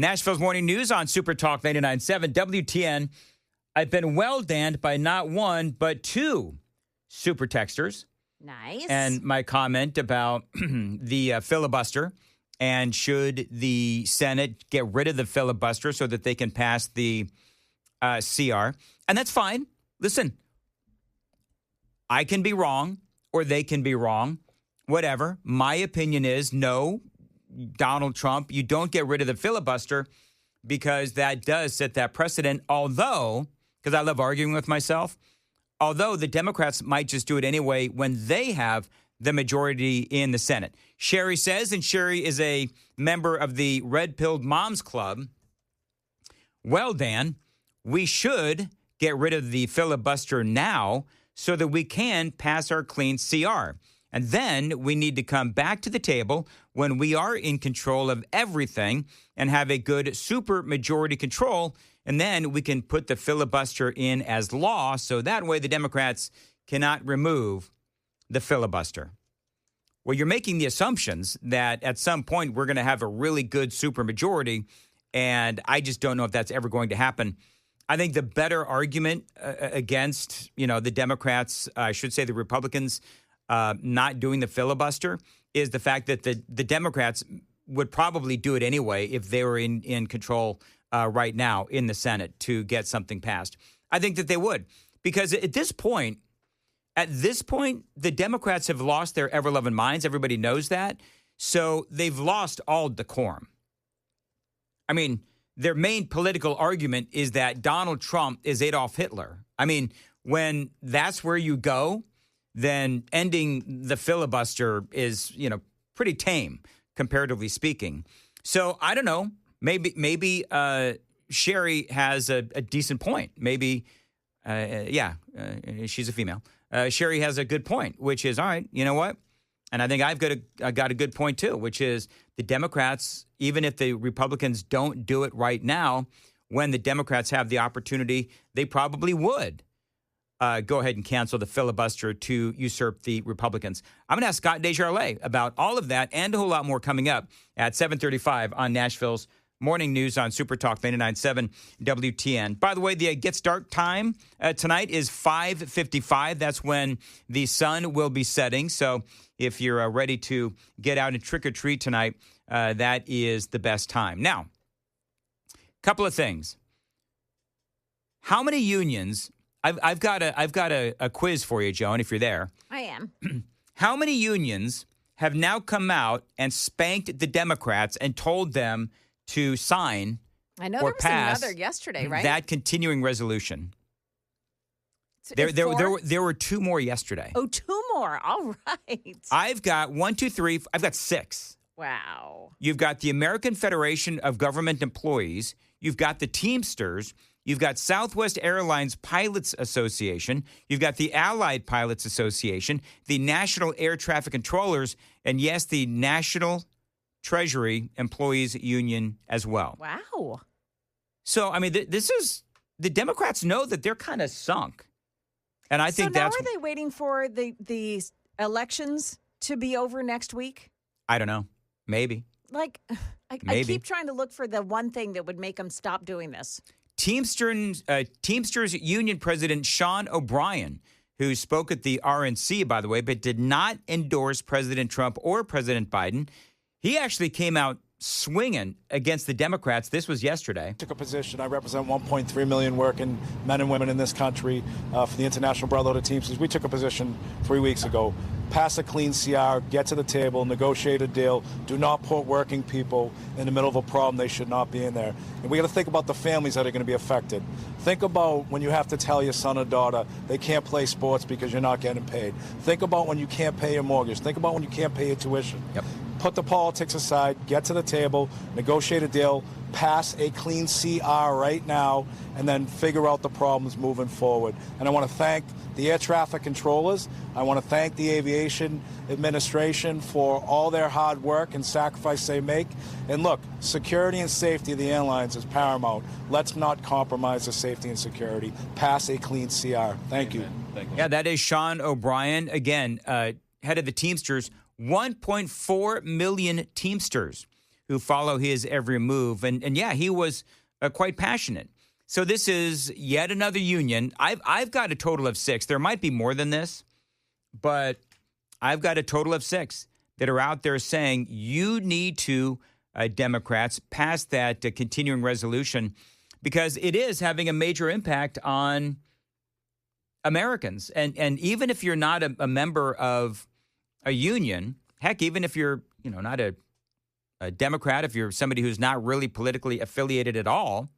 Nashville's Morning News on Super Talk 99.7 WTN. I've been well danned by not one, but two super texters. Nice. And my comment about the filibuster and should the Senate get rid of the filibuster so that they can pass the CR. And that's fine. Listen, I can be wrong or they can be wrong. Whatever. My opinion is no, Donald Trump, you don't get rid of the filibuster because that does set that precedent. Although, because I love arguing with myself, although the Democrats might just do it anyway when they have the majority in the Senate. Sherry says, and Sherry is a member of the Red Pilled Moms Club. Well, Dan, we should get rid of the filibuster now so that we can pass our clean CR. And then we need to come back to the table when we are in control of everything and have a good super majority control. And then we can put the filibuster in as law. So that way the Democrats cannot remove the filibuster. Well, you're making the assumptions that at some point we're going to have a really good super majority. And I just don't know if that's ever going to happen. I think the better argument against, the Democrats, I should say the Republicans, not doing the filibuster is the fact that the Democrats would probably do it anyway if they were in control right now in the Senate to get something passed. I think that they would, because at this point, the Democrats have lost their ever-loving minds. Everybody knows that. So they've lost all decorum. I mean, their main political argument is that Donald Trump is Adolf Hitler. I mean, when that's where you go, then ending the filibuster is, pretty tame, comparatively speaking. So I don't know. Maybe Sherry has a decent point. Maybe, she's a female. Sherry has a good point, which is, all right, you know what? And I think I've got a good point, too, which is the Democrats, even if the Republicans don't do it right now, when the Democrats have the opportunity, they probably would go ahead and cancel the filibuster to usurp the Republicans. I'm going to ask Scott Dejarlais about all of that and a whole lot more coming up at 7:35 on Nashville's Morning News on Super Talk 99.7 WTN. By the way, the Get Start time tonight is 5:55. That's when the sun will be setting. So if you're ready to get out and trick or treat tonight, that is the best time. Now, a couple of things. How many unions? I've got a quiz for you, Joan, if you're there. I am. How many unions have now come out and spanked the Democrats and told them to sign I know or there was pass another yesterday, right? that continuing resolution? So There were two more yesterday. Oh, two more. All right. I've got 1, 2, 3. I've got 6. Wow. You've got the American Federation of Government Employees. You've got the Teamsters. You've got Southwest Airlines Pilots Association. You've got the Allied Pilots Association, the National Air Traffic Controllers, and yes, the National Treasury Employees Union as well. Wow. So, I mean, this is, the Democrats know that they're kind of sunk. And I think that's... So now are they waiting for the elections to be over next week? I don't know. Maybe. I keep trying to look for the one thing that would make them stop doing this. Teamsters Union President Sean O'Brien, who spoke at the RNC, by the way, but did not endorse President Trump or President Biden, he actually came out swinging against the Democrats. This was yesterday. Took a position. I represent 1.3 million working men and women in this country for the International Brotherhood of Teamsters. We took a position 3 weeks ago. Pass a clean CR, get to the table, negotiate a deal. Do not put working people in the middle of a problem they should not be in there. And we got to think about the families that are going to be affected. Think about when you have to tell your son or daughter they can't play sports because you're not getting paid. Think about when you can't pay your mortgage. Think about when you can't pay your tuition. Yep. Put the politics aside, get to the table, negotiate a deal, pass a clean CR right now, and then figure out the problems moving forward. And I want to thank the air traffic controllers. I want to thank the aviation administration for all their hard work and sacrifice they make. And look, security and safety of the airlines is paramount. Let's not compromise the safety and security. Pass a clean CR. Thank you. Yeah, that is Sean O'Brien, again, head of the Teamsters. 1.4 million Teamsters who follow his every move. And yeah, he was quite passionate. So this is yet another union. I've got a total of 6. There might be more than this, but I've got a total of 6 that are out there saying you need to, Democrats, pass that continuing resolution because it is having a major impact on Americans. And even if you're not a member of a union, heck, even if you're not a Democrat, if you're somebody who's not really politically affiliated at all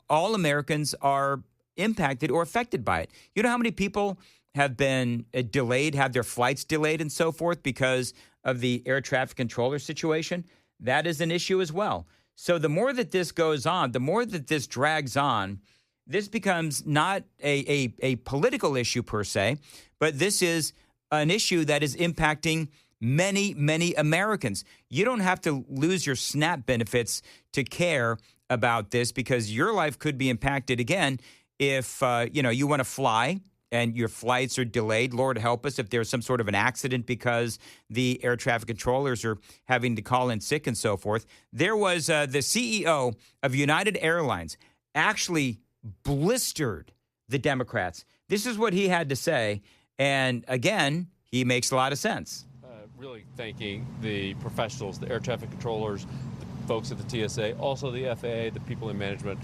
Americans are impacted or affected by it. You know how many people have been delayed, have their flights delayed and so forth because of the air traffic controller situation? That is an issue as well. So the more that this goes on, the more that this drags on, this becomes not a political issue per se, but this is an issue that is impacting many, many Americans. You don't have to lose your SNAP benefits to care about this because your life could be impacted again if, you want to fly and your flights are delayed. Lord help us if there's some sort of an accident because the air traffic controllers are having to call in sick and so forth. There was the CEO of United Airlines actually blistered the Democrats. This is what he had to say. And again, he makes a lot of sense. Really thanking the professionals, the air traffic controllers, the folks at the TSA, also the FAA, the people in management.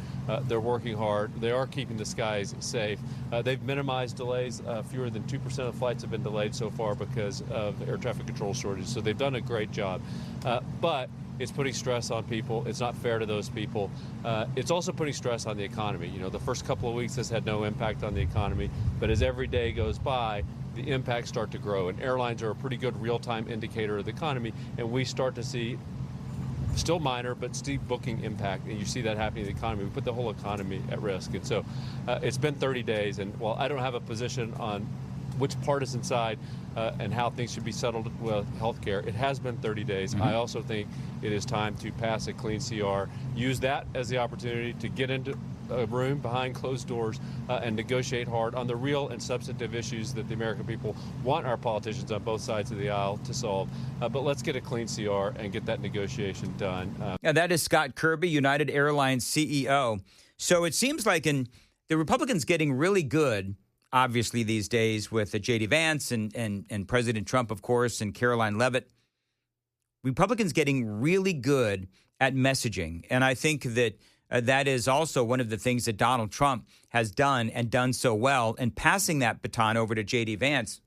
They're working hard. They are keeping the skies safe. They've minimized delays. Fewer than 2% of flights have been delayed so far because of air traffic control shortages. So they've done a great job. But it's putting stress on people. It's not fair to those people. It's also putting stress on the economy. The first couple of weeks this had no impact on the economy, but as every day goes by, the impacts start to grow. And airlines are a pretty good real-time indicator of the economy, and we start to see, still minor, but steep booking impact, and you see that happening in the economy. We put the whole economy at risk. And so it's been 30 days, and while I don't have a position on which partisan side and how things should be settled with healthcare, it has been 30 days. I also think it is time to pass a clean CR, use that as the opportunity to get into a room behind closed doors and negotiate hard on the real and substantive issues that the American people want our politicians on both sides of the aisle to solve. But let's get a clean CR and get that negotiation done. That is Scott Kirby, United Airlines CEO. So it seems like the Republicans getting really good, obviously, these days with J.D. Vance and President Trump, of course, and Caroline Leavitt. Republicans getting really good at messaging. And I think that that is also one of the things that Donald Trump has done and done so well. And passing that baton over to J.D. Vance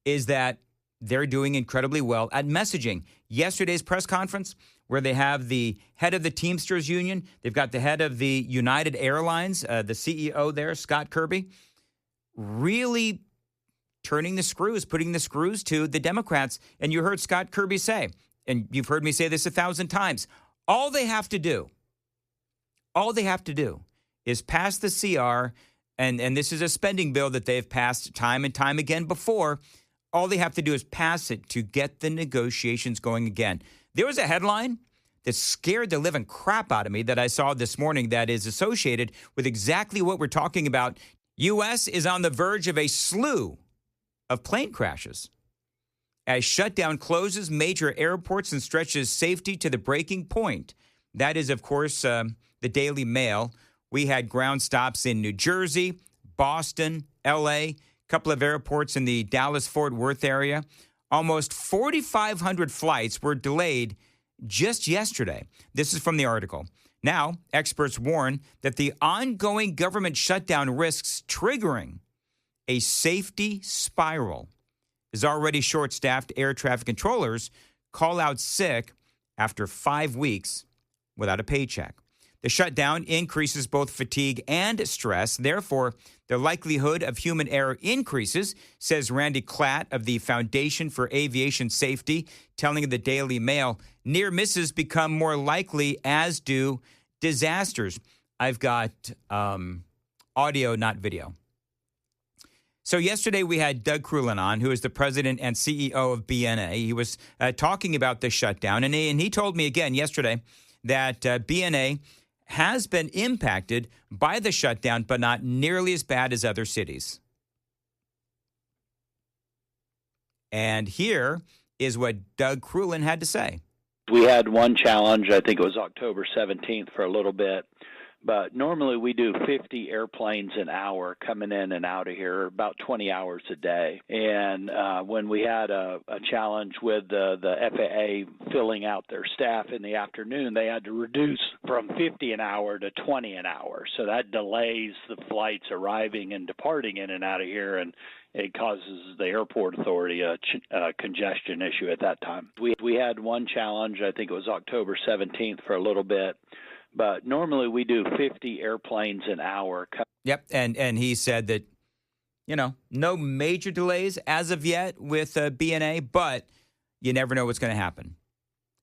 is that they're doing incredibly well at messaging. Yesterday's press conference, where they have the head of the Teamsters Union, they've got the head of the United Airlines, the CEO there, Scott Kirby, really turning the screws, putting the screws to the Democrats. And you heard Scott Kirby say, and you've heard me say this 1,000 times, all they have to do is pass the CR, and this is a spending bill that they've passed time and time again before. All they have to do is pass it to get the negotiations going again. There was a headline that scared the living crap out of me that I saw this morning that is associated with exactly what we're talking about. U.S. is on the verge of a slew of plane crashes as shutdown closes major airports and stretches safety to the breaking point. That is, of course, the Daily Mail. We had ground stops in New Jersey, Boston, L.A., a couple of airports in the Dallas-Fort Worth area. Almost 4,500 flights were delayed just yesterday. This is from the article. Now, experts warn that the ongoing government shutdown risks triggering a safety spiral as already short-staffed air traffic controllers call out sick after 5 weeks without a paycheck. The shutdown increases both fatigue and stress. Therefore, the likelihood of human error increases, says Randy Klatt of the Foundation for Aviation Safety, telling the Daily Mail. Near misses become more likely, as do disasters. I've got audio, not video. So yesterday we had Doug Crulin on, who is the president and CEO of BNA. He was talking about the shutdown, and he told me again yesterday that BNA has been impacted by the shutdown, but not nearly as bad as other cities. And here is what Doug Crulin had to say. We had one challenge, I think it was October 17th for a little bit, but normally we do 50 airplanes an hour coming in and out of here, about 20 hours a day. And when we had a challenge with the FAA filling out their staff in the afternoon, they had to reduce from 50 an hour to 20 an hour. So that delays the flights arriving and departing in and out of here, and it causes the airport authority a congestion issue at that time. We had one challenge, I think it was October 17th for a little bit, but normally we do 50 airplanes an hour. Yep, and he said that, no major delays as of yet with BNA, but you never know what's going to happen.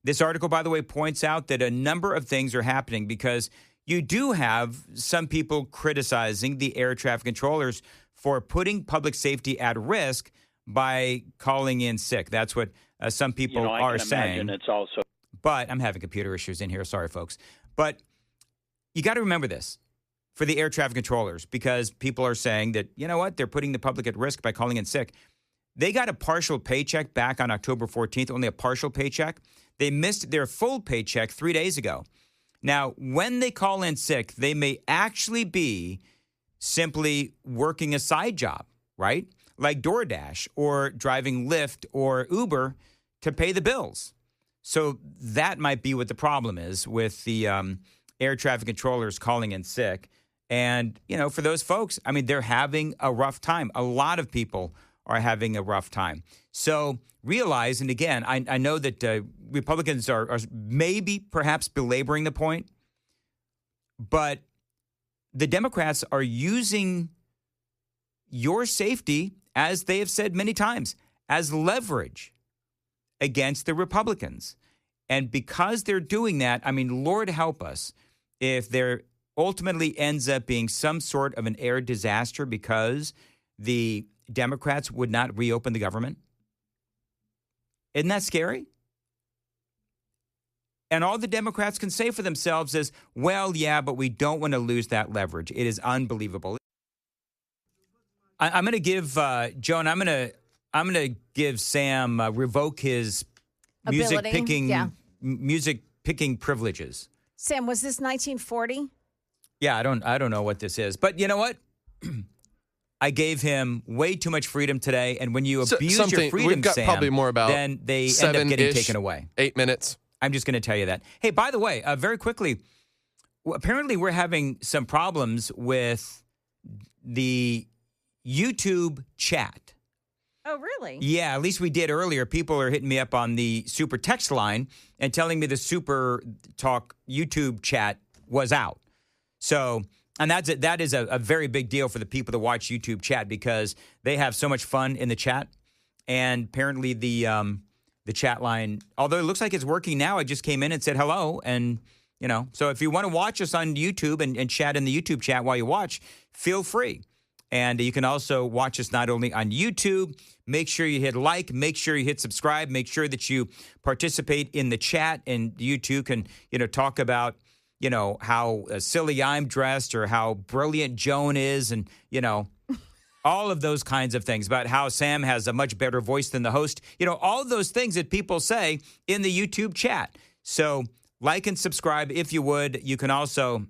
This article, by the way, points out that a number of things are happening because you do have some people criticizing the air traffic controllers for putting public safety at risk by calling in sick. That's what some people are saying. It's also, but I'm having computer issues in here. Sorry, folks. But you got to remember this for the air traffic controllers, because people are saying that, they're putting the public at risk by calling in sick. They got a partial paycheck back on October 14th, only a partial paycheck. They missed their full paycheck 3 days ago. Now, when they call in sick, they may actually be simply working a side job, right? Like DoorDash or driving Lyft or Uber to pay the bills. So that might be what the problem is with the air traffic controllers calling in sick. And, for those folks, they're having a rough time. A lot of people are having a rough time. So realize, and again, I know that Republicans are maybe perhaps belaboring the point, but the Democrats are using your safety, as they have said many times, as leverage against the Republicans. And because they're doing that, Lord help us if there ultimately ends up being some sort of an air disaster because the Democrats would not reopen the government. Isn't that scary? And all the Democrats can say for themselves is, well, yeah, but we don't want to lose that leverage. It is unbelievable. I'm going to give Joan. I'm going to give Sam revoke his music picking privileges. Sam, was this 1940? Yeah, I don't know what this is, but you know what? I gave him way too much freedom today, and when you abuse your freedom, we've got Sam, probably more about then they end up getting taken away. 8 minutes. I'm just going to tell you that. Hey, by the way, very quickly, apparently we're having some problems with the YouTube chat. Oh, really? Yeah, at least we did earlier. People are hitting me up on the Super text line and telling me the Super Talk YouTube chat was out. So, and that is a very big deal for the people that watch YouTube chat because they have so much fun in the chat. And apparently the chat line, although it looks like it's working now, I just came in and said hello. And, so if you want to watch us on YouTube and chat in the YouTube chat while you watch, feel free. And you can also watch us not only on YouTube. Make sure you hit like, make sure you hit subscribe, make sure that you participate in the chat, and you too can, talk about, how silly I'm dressed or how brilliant Joan is, and, all of those kinds of things about how Sam has a much better voice than the host. All of those things that people say in the YouTube chat. So like and subscribe if you would. You can also,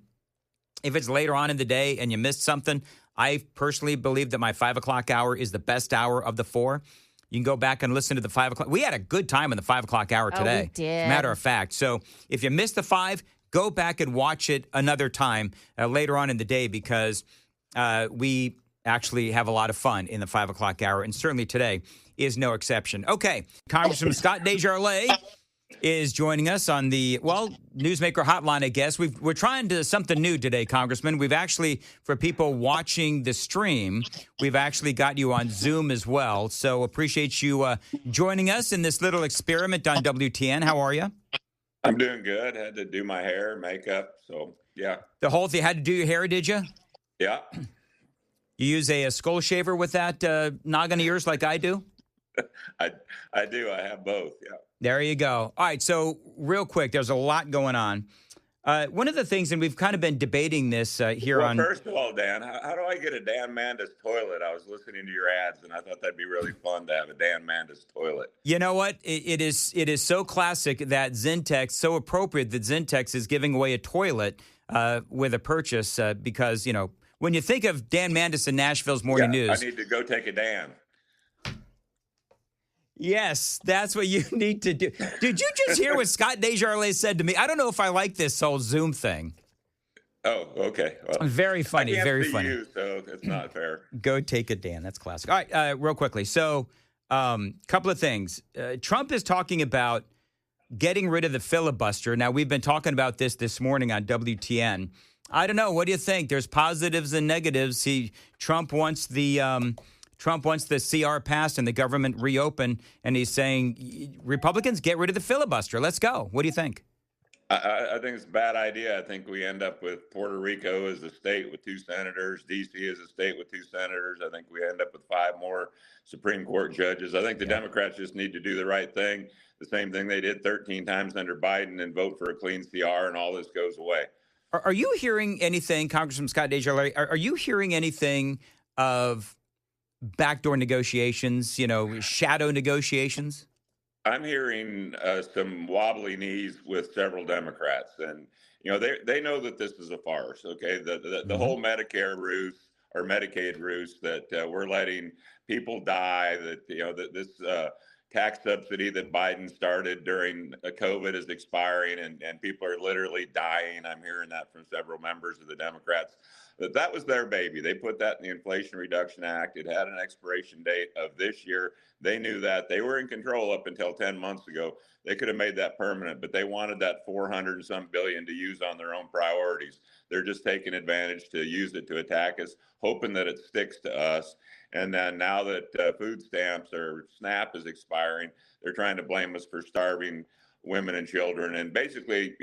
if it's later on in the day and you missed something, I personally believe that my 5 o'clock hour is the best hour of the four. You can go back and listen to the 5 o'clock. We had a good time in the 5 o'clock hour today. We did. Matter of fact. So if you missed the 5, go back and watch it another time later on in the day because we actually have a lot of fun in the 5 o'clock hour. And certainly today is no exception. Okay. Congressman Scott Dejarlais is joining us on the, Newsmaker Hotline, I guess. We're trying to something new today, Congressman. We've actually, for people watching the stream, we've actually got you on Zoom as well. So appreciate you joining us in this little experiment on WTN. How are you? I'm doing good. Had to do my hair, makeup. So, yeah. The whole thing, had to do your hair, did you? Yeah. You use a skull shaver with that noggin of yours like I do? I do. I have both, yeah. There you go. All right, so real quick, there's a lot going on. One of the things, and we've kind of been debating this here Well, on. first of all, Dan, how do I get a Dan Mandis toilet? I was listening to your ads, and I thought that'd be really fun to have a Dan Mandis toilet. You know what? It is so classic that Zentex, so appropriate that Zentex is giving away a toilet with a purchase because, when you think of Dan Mandis in Nashville's Morning News. I need to go take a Dan. Yes, that's what you need to do. Did you just hear what Scott Dejarlais said to me? I don't know if I like this whole Zoom thing. Oh, okay. Well, very funny, I can't very see funny. You, so it's not fair. Go take a Dan. That's classic. All right, real quickly. So, couple of things. Trump is talking about getting rid of the filibuster. Now, we've been talking about this morning on WTN. I don't know. What do you think? There's positives and negatives. Trump wants the CR passed and the government reopened, and he's saying, Republicans, get rid of the filibuster. Let's go. What do you think? I think it's a bad idea. I think we end up with Puerto Rico as a state with 2 senators, D.C. as a state with 2 senators. I think we end up with 5 more Supreme Court judges. I think the Democrats just need to do the right thing, the same thing they did 13 times under Biden, and vote for a clean CR, and all this goes away. Are you hearing anything, Congressman Scott Dejarlais, are you hearing anything of backdoor negotiations, shadow negotiations? I'm hearing some wobbly knees with several Democrats, and they know that this is a farce. Okay, the whole Medicare ruse or Medicaid ruse that we're letting people die. That this tax subsidy that Biden started during COVID is expiring, and people are literally dying. I'm hearing that from several members of the Democrats. That was their baby. They put that in the Inflation Reduction Act. It had an expiration date of this year. They knew that. They were in control up until 10 months ago. They could have made that permanent, but they wanted that 400 and some billion to use on their own priorities. They're just taking advantage to use it to attack us, hoping that it sticks to us. And then now that food stamps or SNAP is expiring, they're trying to blame us for starving women and children. And basically,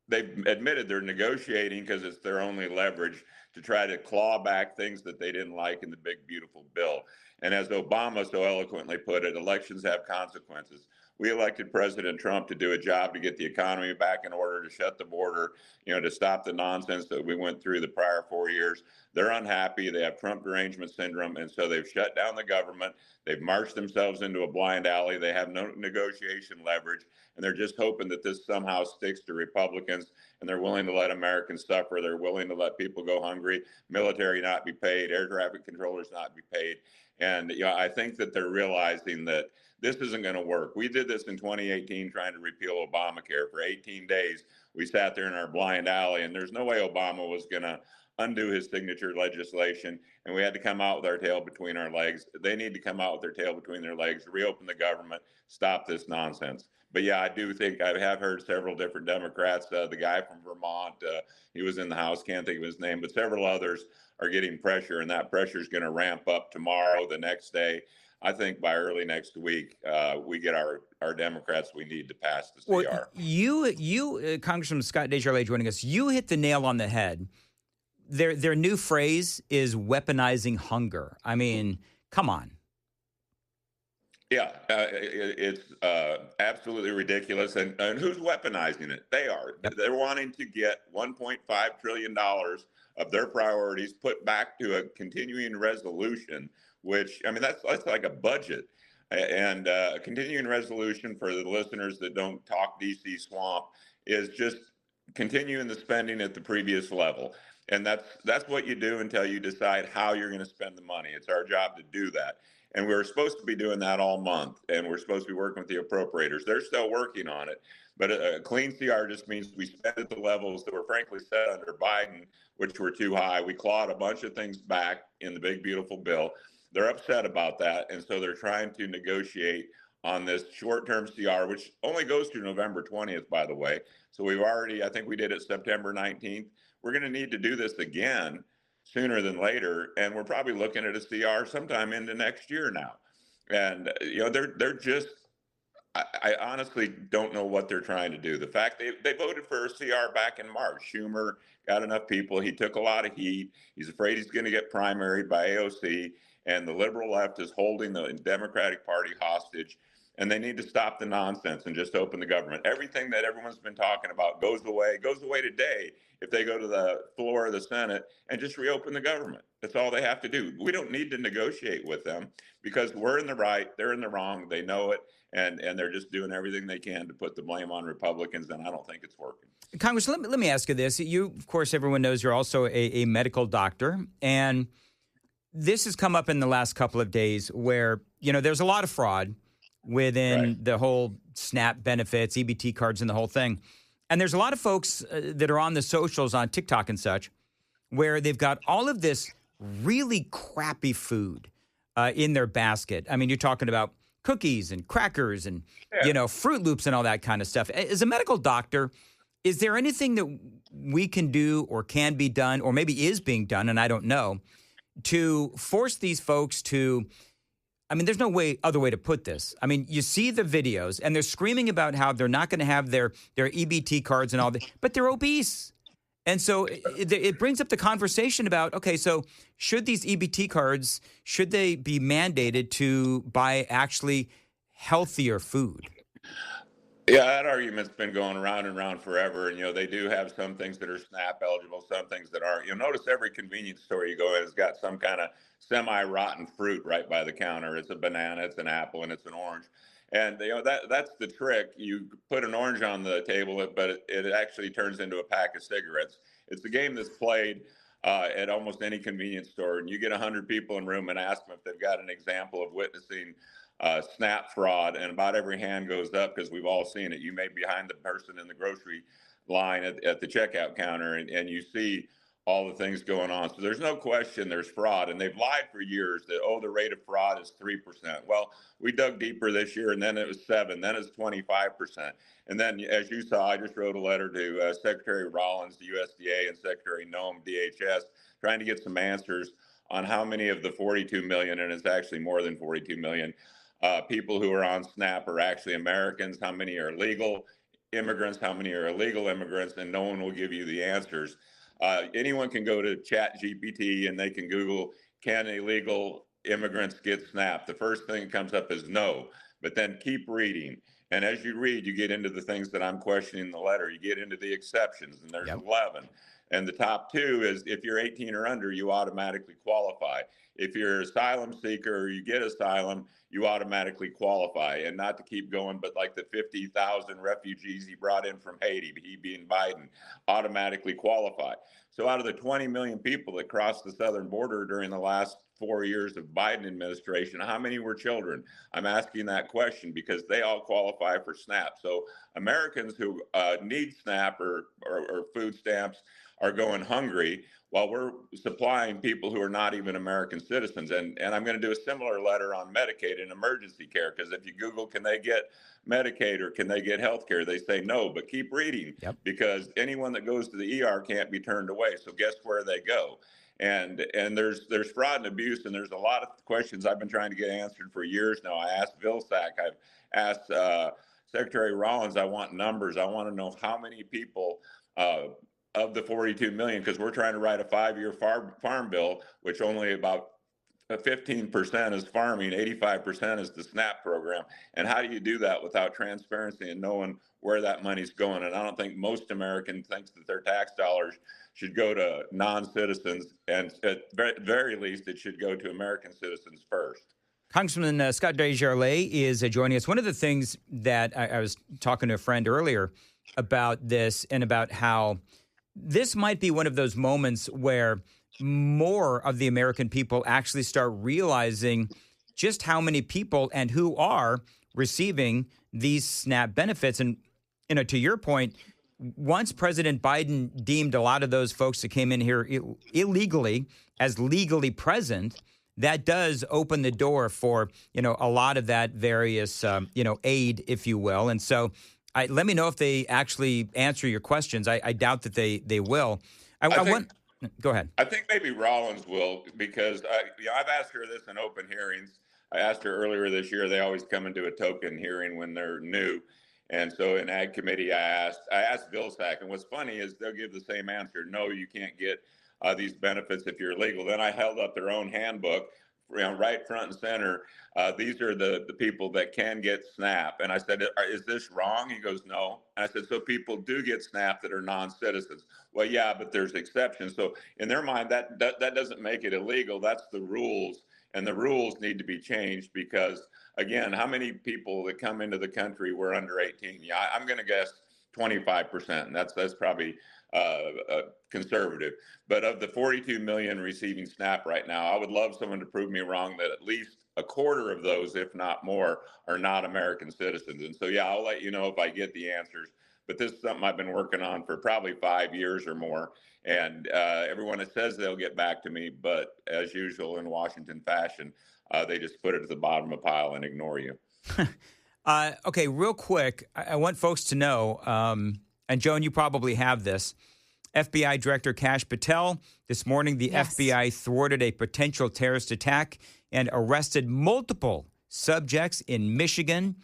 they've admitted they're negotiating because it's their only leverage to try to claw back things that they didn't like in the big, beautiful bill. And as Obama so eloquently put it, elections have consequences. We elected President Trump to do a job to get the economy back in order, to shut the border, to stop the nonsense that we went through the prior 4 years. They're unhappy. They have Trump derangement syndrome. And so they've shut down the government. They've marched themselves into a blind alley. They have no negotiation leverage. And they're just hoping that this somehow sticks to Republicans, and they're willing to let Americans suffer. They're willing to let people go hungry, military not be paid, air traffic controllers not be paid. And I think that they're realizing that this isn't going to work. We did this in 2018 trying to repeal Obamacare. For 18 days, we sat there in our blind alley, and there's no way Obama was going to undo his signature legislation, and we had to come out with our tail between our legs. They need to come out with their tail between their legs, reopen the government, stop this nonsense. But yeah, I do think I have heard several different Democrats, the guy from Vermont, he was in the House, can't think of his name, but several others are getting pressure, and that pressure is going to ramp up tomorrow, the next day. I think by early next week, we get our Democrats we need to pass the CR. Well, you, Congressman Scott Dejarlais joining us, you hit the nail on the head. Their new phrase is weaponizing hunger. I mean, come on. Yeah, it's absolutely ridiculous. And who's weaponizing it? They are. Yep. They're wanting to get $1.5 trillion of their priorities put back to a continuing resolution, which, I mean, that's like a budget. And a continuing resolution, for the listeners that don't talk DC swamp, is just continuing the spending at the previous level. And that's what you do until you decide how you're going to spend the money. It's our job to do that. And we're supposed to be doing that all month, and we're supposed to be working with the appropriators. They're still working on it. But a clean CR just means we spend at the levels that were frankly set under Biden, which were too high. We clawed a bunch of things back in the big, beautiful bill. They're upset about that, and so they're trying to negotiate on this short-term CR, which only goes through November 20th, by the way. So we've already, I think we did it September 19th. We're going to need to do this again sooner than later, and we're probably looking at a CR sometime into next year now. And they're just, I honestly don't know what they're trying to do. The fact they voted for a CR back in March. Schumer got enough people. He took a lot of heat. He's afraid he's going to get primaried by AOC, and the liberal left is holding the Democratic Party hostage. and they need to stop the nonsense and just open the government. Everything that everyone's been talking about goes away today if they go to the floor of the Senate and just reopen the government. That's all they have to do. We don't need to negotiate with them because we're in the right, they're in the wrong, they know it, and they're just doing everything they can to put the blame on Republicans, and I don't think it's working. Congressman, let me ask you this. You, of course, everyone knows you're also a medical doctor, and this has come up in the last couple of days where, there's a lot of fraud within the whole SNAP benefits, EBT cards, and the whole thing. And there's a lot of folks that are on the socials, on TikTok and such, where they've got all of this really crappy food in their basket. I mean, you're talking about cookies and crackers and, Fruit Loops and all that kind of stuff. As a medical doctor, is there anything that we can do or can be done, or maybe is being done, and I don't know, to force these folks to, there's no other way to put this. I mean, you see the videos, and they're screaming about how they're not going to have their EBT cards and all that, but they're obese. And so it brings up the conversation about, okay, so should these EBT cards, should they be mandated to buy actually healthier food? Yeah, that argument's been going round and round forever. And, they do have some things that are SNAP eligible, some things that aren't. You'll notice every convenience store you go in has got some kind of semi-rotten fruit right by the counter. It's a banana, it's an apple, and it's an orange. And, that's the trick. You put an orange on the table, but it actually turns into a pack of cigarettes. It's a game that's played at almost any convenience store. And you get 100 people in a room and ask them if they've got an example of witnessing SNAP fraud, and about every hand goes up because we've all seen it. You may be behind the person in the grocery line at the checkout counter, and you see all the things going on. So there's no question there's fraud, and they've lied for years that, the rate of fraud is 3%. Well, we dug deeper this year, and then it was 7%, then it's 25%. And then, as you saw, I just wrote a letter to Secretary Rollins, the USDA, and Secretary Noem, DHS, trying to get some answers on how many of the 42 million, and it's actually more than 42 million, people who are on SNAP are actually Americans, how many are legal immigrants, how many are illegal immigrants, and no one will give you the answers. Anyone can go to ChatGPT and they can Google, can illegal immigrants get SNAP? The first thing that comes up is no, but then keep reading. And as you read, you get into the things that I'm questioning in the letter. You get into the exceptions, and there's 11. And the top 2 is if you're 18 or under, you automatically qualify. If you're an asylum seeker or you get asylum, you automatically qualify. And not to keep going, but like the 50,000 refugees he brought in from Haiti, he being Biden, automatically qualify. So out of the 20 million people that crossed the southern border during the last 4 years of Biden administration, how many were children? I'm asking that question because they all qualify for SNAP. So Americans who need SNAP or food stamps are going hungry while we're supplying people who are not even American citizens. And I'm going to do a similar letter on Medicaid and emergency care, because if you Google, can they get Medicaid or can they get health care? They say no, but keep reading because anyone that goes to the ER can't be turned away. So guess where they go? And there's fraud and abuse, and there's a lot of questions I've been trying to get answered for years now. I asked Vilsack, I've asked Secretary Rollins, I want numbers. I want to know how many people of the 42 million, because we're trying to write a 5-year farm bill, which only about 15% is farming, 85% is the SNAP program. And how do you do that without transparency and knowing where that money's going? And I don't think most Americans think that their tax dollars should go to non-citizens, and at very least, it should go to American citizens first. Congressman Scott Dejarlais is joining us. One of the things that I was talking to a friend earlier about this, and about how this might be one of those moments where more of the American people actually start realizing just how many people and who are receiving these SNAP benefits. And, to your point, once President Biden deemed a lot of those folks that came in here illegally as legally present, that does open the door for, a lot of that various, aid, if you will. And so let me know if they actually answer your questions. I doubt that they will. Go ahead. I think maybe Rollins will, because I've asked her this in open hearings. I asked her earlier this year. They always come into a token hearing when they're new. And so in Ag Committee, I asked Vilsack, and what's funny is they'll give the same answer. No, you can't get these benefits if you're illegal. Then I held up their own handbook right front and center, these are the people that can get SNAP. And I said, is this wrong? He goes, no. And I said, so people do get SNAP that are non-citizens. Well, yeah, but there's exceptions. So in their mind, that doesn't make it illegal. That's the rules. And the rules need to be changed because, again, how many people that come into the country were under 18? Yeah, I'm going to guess 25%. And that's probably conservative. But of the 42 million receiving SNAP right now, I would love someone to prove me wrong that at least a quarter of those, if not more, are not American citizens. And so, yeah, I'll let you know if I get the answers. But this is something I've been working on for probably 5 years or more. And everyone that says they'll get back to me, but as usual in Washington fashion, they just put it at the bottom of the pile and ignore you. Okay, real quick, I want folks to know, and Joan, you probably have this. FBI Director Kash Patel, this morning the FBI thwarted a potential terrorist attack and arrested multiple subjects in Michigan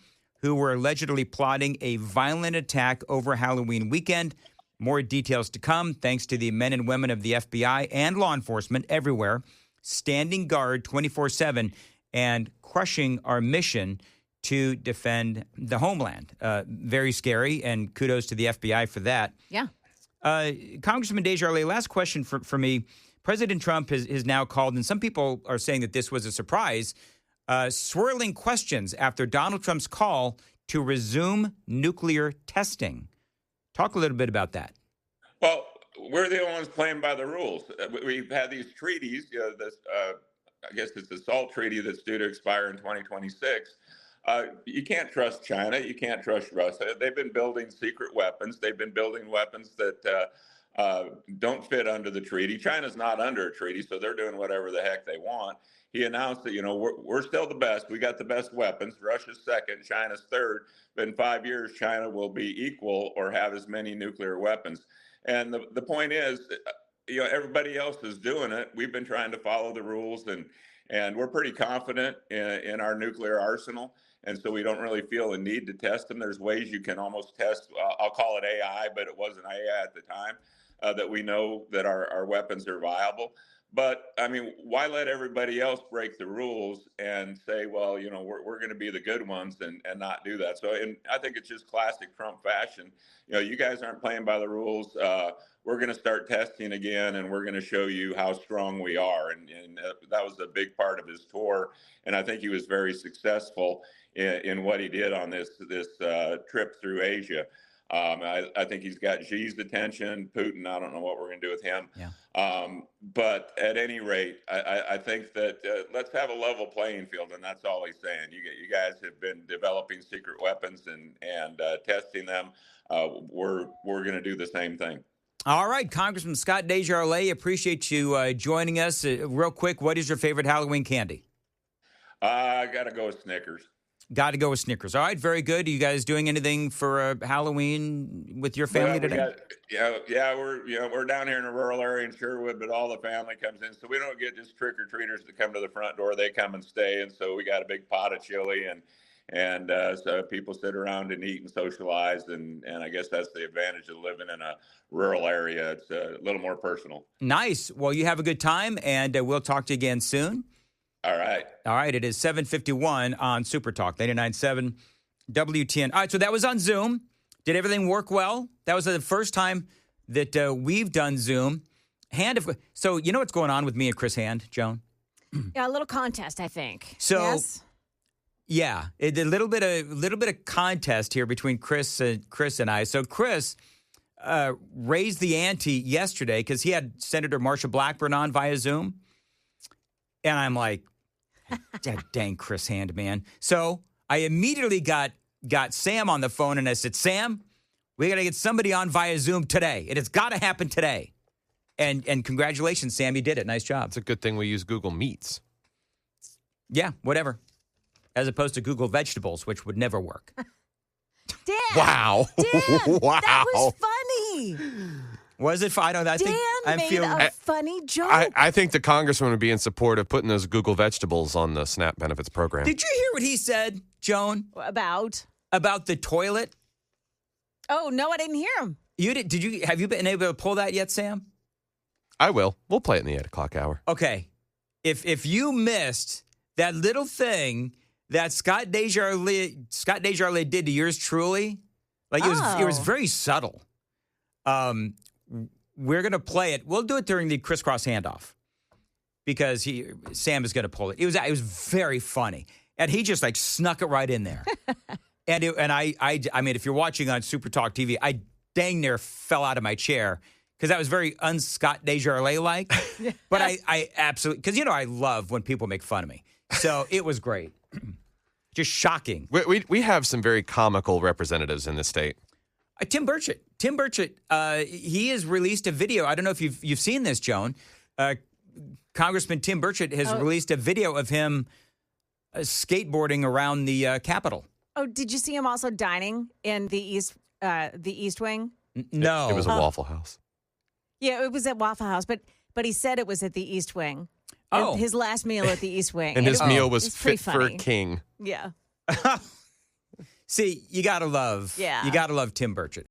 who were allegedly plotting a violent attack over Halloween weekend. More details to come, thanks to the men and women of the FBI and law enforcement everywhere, standing guard 24/7 and crushing our mission to defend the homeland. Very scary, and kudos to the FBI for that. Yeah. Congressman Dejarlais, last question for me. President Trump has now called, and some people are saying that this was a surprise, swirling questions after Donald Trump's call to resume nuclear testing. Talk a little bit about that. Well, we're the only ones playing by the rules. We've had these treaties, I guess it's the SALT treaty that's due to expire in 2026. You can't trust China. You can't trust Russia. They've been building secret weapons. They've been building weapons that don't fit under the treaty. China's not under a treaty, so they're doing whatever the heck they want. He announced that, we're still the best. We got the best weapons. Russia's second, China's third. But in 5 years, China will be equal or have as many nuclear weapons. And the point is, everybody else is doing it. We've been trying to follow the rules, and we're pretty confident in our nuclear arsenal. And so we don't really feel a need to test them. There's ways you can almost test, I'll call it AI, but it wasn't AI at the time, that we know that our weapons are viable. But, why let everybody else break the rules and say, well, we're going to be the good ones and not do that? So and I think it's just classic Trump fashion. You guys aren't playing by the rules. We're going to start testing again, and we're going to show you how strong we are. And that was a big part of his tour. And I think he was very successful in what he did on this trip through Asia. I think he's got Xi's attention. Putin, I don't know what we're going to do with him. Yeah. But at any rate, I think that let's have a level playing field, and that's all he's saying. You guys have been developing secret weapons and testing them. We're going to do the same thing. All right, Congressman Scott Dejarlais, appreciate you joining us. Real quick, what is your favorite Halloween candy? I got to go with Snickers. Got to go with Snickers. All right, very good. Are you guys doing anything for Halloween with your family today? We're down here in a rural area in Sherwood, but all the family comes in, so we don't get just trick or treaters that come to the front door. They come and stay, and so we got a big pot of chili, and so people sit around and eat and socialize, and I guess that's the advantage of living in a rural area. It's a little more personal. Nice. Well, you have a good time, and we'll talk to you again soon. All right. It is 7:51 on Super Talk 99.7 WTN. All right. So that was on Zoom. Did everything work well? That was the first time that we've done Zoom. So you know what's going on with me and Chris Hand, Joan? Yeah, a little contest, I think. So yes? Yeah, a little bit of contest here between Chris and I. So Chris raised the ante yesterday because he had Senator Marsha Blackburn on via Zoom. And I'm like, dang Chris Hand, man. So I immediately got Sam on the phone, and I said, Sam, we got to get somebody on via Zoom today. And it's got to happen today. And congratulations, Sam, you did it. Nice job. It's a good thing we use Google Meets. Yeah, whatever. As opposed to Google Vegetables, which would never work. Dan! Wow. Dan, wow. that was funny. Was it fun? Dan made a funny joke. I think the congressman would be in support of putting those Google Vegetables on the SNAP benefits program. Did you hear what he said, Joan? About the toilet? Oh, no, I didn't hear him. You did? Did you? Have you been able to pull that yet, Sam? I will. We'll play it in the 8 o'clock hour. Okay. if you missed that little thing that Scott Dejarlais did to yours truly, like it was very subtle. We're gonna play it. We'll do it during the crisscross handoff because Sam is gonna pull it. It was very funny, and he just like snuck it right in there. I mean, if you're watching on Super Talk TV, I dang near fell out of my chair because that was very un-Scott Dejarlais-like. But I absolutely, because, I love when people make fun of me. So it was great. Just shocking. We have some very comical representatives in this state. Tim Burchett. He has released a video. I don't know if you've seen this, Joan. Congressman Tim Burchett has released a video of him skateboarding around the Capitol. Oh, did you see him also dining in the East Wing? No. It was a Waffle House. Yeah, it was at Waffle House, but he said it was at the East Wing. Oh. His last meal at the East Wing. And his meal was fit for a king. Yeah. See, you got to love Tim Burchett.